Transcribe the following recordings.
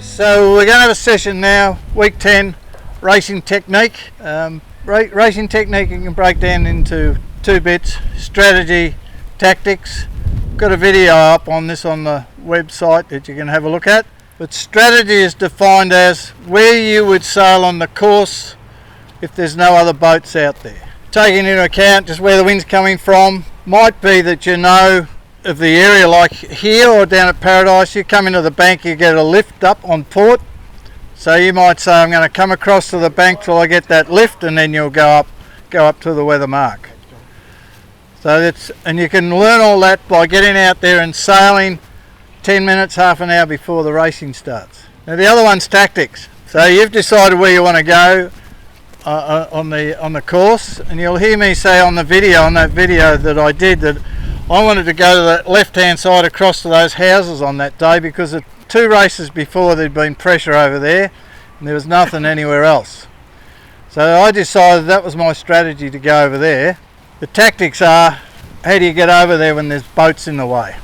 Okay, so we're going to have a session now, week 10, racing technique. Racing technique you can break down into two bits, strategy, tactics. Got a video up on this on the website that you can have a look at. But strategy is defined as where you would sail on the course if there's no other boats out there. Taking into account just where the wind's coming from, might be that you know of the area, like here or down at Paradise, you come into the bank, you get a lift up on port. So you might say, I'm going to come across to the bank till I get that lift, and then you'll go up to the weather mark. So and you can learn all that by getting out there and sailing 10 minutes, half an hour before the racing starts. Now the other one's tactics. So you've decided where you want to go on the course, and you'll hear me say on that video that I did, that I wanted to go to the left-hand side across to those houses on that day, because the two races before there'd been pressure over there and there was nothing anywhere else. So I decided that was my strategy, to go over there. The tactics are, how do you get over there when there's boats in the way?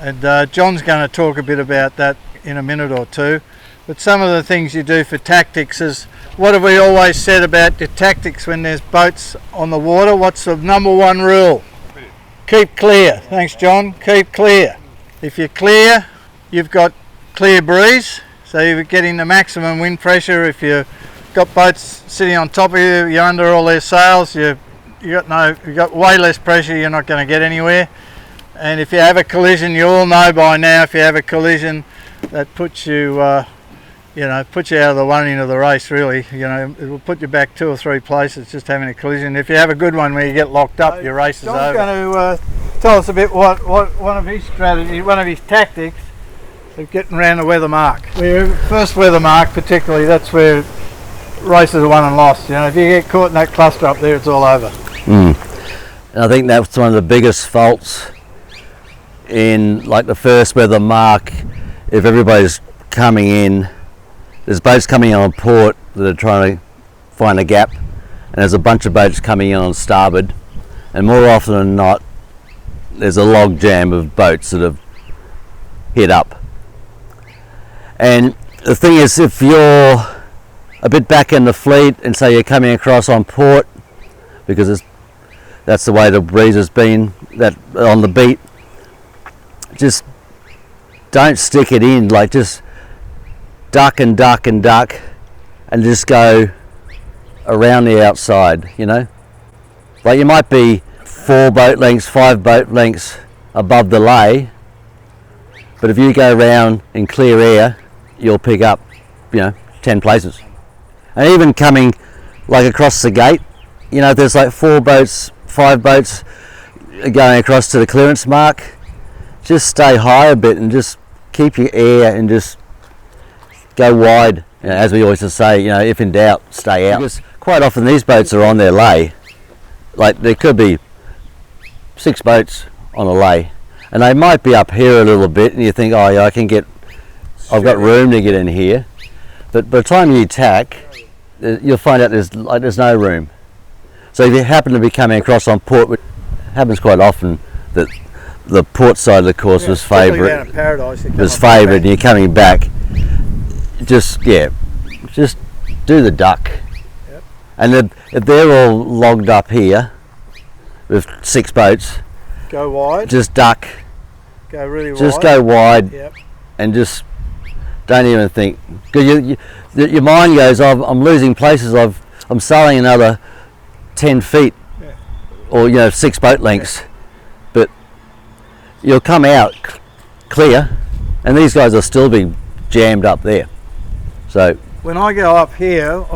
And John's going to talk a bit about that in a minute or two. But some of the things you do for tactics is, what have we always said about your tactics when there's boats on the water? What's the number one rule? Keep clear. Thanks, John. Keep clear. If you're clear, you've got clear breeze, so you're getting the maximum wind pressure. If you've got boats sitting on top of you, you're under all their sails, you've got way less pressure, you're not going to get anywhere. And if you have a collision, you all know by now, if you have a collision, that puts you puts you out of the running of the race, really. It will put you back 2 or 3 places just having a collision. If you have a good one where you get locked up, your race is over. John's going to tell us a bit what one of his strategies, one of his tactics of getting around the weather mark. First weather mark particularly, that's where races are won and lost. If you get caught in that cluster up there, it's all over. And I think that's one of the biggest faults in, like, the first weather mark. If everybody's coming in, there's boats coming in on port that are trying to find a gap, and there's a bunch of boats coming in on starboard, and more often than not there's a log jam of boats that have hit up. And the thing is, if you're a bit back in the fleet and say you're coming across on port, because that's the way the breeze has been, that on the beat, just don't stick it in. Like, just duck and duck and duck, and just go around the outside. Like, you might be 4 boat lengths, 5 boat lengths above the lay, but if you go around in clear air, you'll pick up 10 places. And even coming like across the gate, if there's like 4 boats, 5 boats going across to the clearance mark, just stay high a bit and just keep your air and just go wide. As we always say, if in doubt, stay out. Because quite often these boats are on their lay. Like, there could be 6 boats on a lay, and they might be up here a little bit, and you think, oh yeah, I've got room to get in here. But by the time you tack, you'll find out there's no room. So if you happen to be coming across on port, which happens quite often, that the port side of the course was favoured, and you're coming back, just do the duck. Yep. And if they're all logged up here with 6 boats, go wide, just duck, go really wide, just go wide. Yep. And just don't even think, because your mind goes, I'm losing places, I'm sailing another 10 feet, yeah, or 6 boat lengths, yeah. But you'll come out clear, and these guys will still be jammed up there. So when I go up here,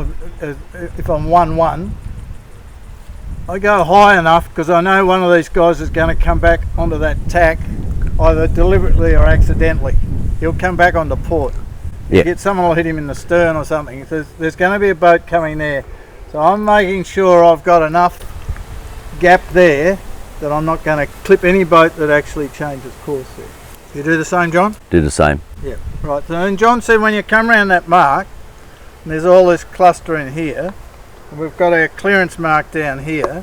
if I'm 1-1, I go high enough, because I know one of these guys is going to come back onto that tack, either deliberately or accidentally. He'll come back onto port. Yeah. Someone will hit him in the stern or something. There's going to be a boat coming there. So I'm making sure I've got enough gap there that I'm not going to clip any boat that actually changes course there. You do the same, John? Do the same. Yeah, right. So then John said when you come around that mark, and there's all this cluster in here, and we've got our clearance mark down here,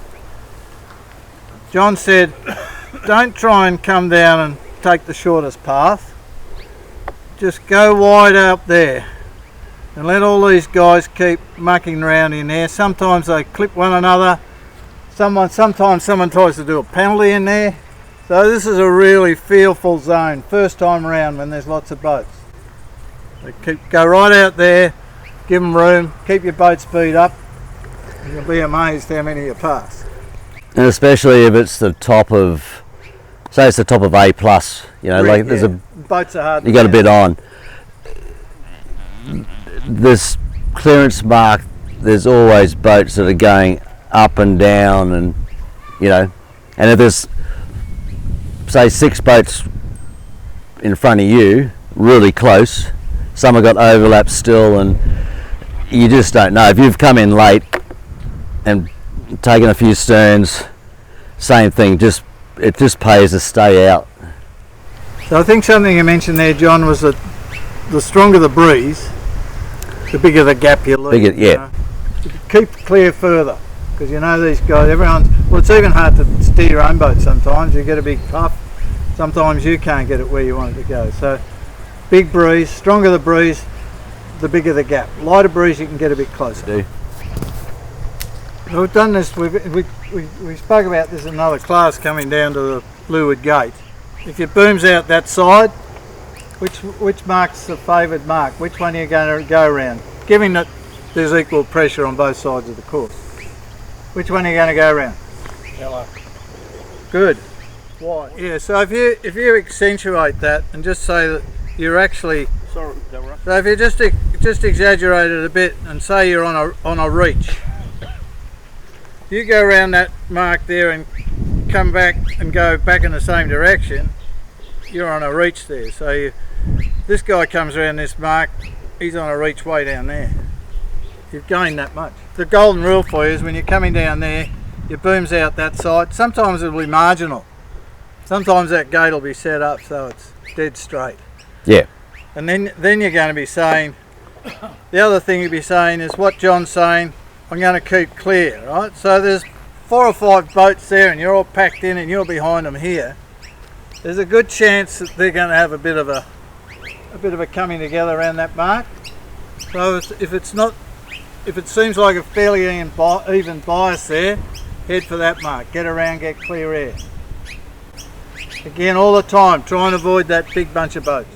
John said, don't try and come down and take the shortest path. just go wide up there and let all these guys keep mucking around in there. Sometimes they clip one another. Sometimes someone tries to do a penalty in there. So this is a really fearful zone first time around when there's lots of boats. So go right out there, give them room, keep your boat speed up, and you'll be amazed how many you pass. And especially if it's the top of, say it's the top of A+, you know, like there's boats are hard. You got a bit on. This clearance mark, there's always boats that are going up and down, and you know, and if there's say 6 boats in front of you really close, some have got overlap still, and you just don't know. If you've come in late and taken a few sterns, same thing, it just pays to stay out. So I think something you mentioned there, John, was that the stronger the breeze, the bigger the gap you leave. Yeah. You know? Keep clear further, because you know these guys, well, it's even hard to steer your own boat sometimes. You get a big puff, sometimes you can't get it where you want it to go. So big breeze, stronger the breeze, the bigger the gap. Lighter breeze, you can get a bit closer. So we've done this, we spoke about this in another class coming down to the leeward gate. If your boom's out that side, which mark's the favoured mark? Which one are you going to go around? Given that there's equal pressure on both sides of the course. Which one are you going to go around? Yellow. Good. Why? Yeah, so if you accentuate that and just say that you're actually... Sorry, Deborah. So if you just exaggerate it a bit and say you're on a reach. You go around that mark there and come back and go back in the same direction, you're on a reach there. So this guy comes around this mark, he's on a reach way down there. You've gained that much. The golden rule for you is when you're coming down there, your boom's out that side. Sometimes it'll be marginal. Sometimes that gate will be set up so it's dead straight. Yeah. And then you're going to be saying, the other thing you'll be saying is what John's saying, I'm going to keep clear, right? So there's 4 or 5 boats there and you're all packed in and you're behind them here. There's a good chance that they're going to have a bit of a coming together around that mark. So if it seems like a fairly even bias there, head for that mark. Get around, get clear air. Again, all the time, try and avoid that big bunch of boats.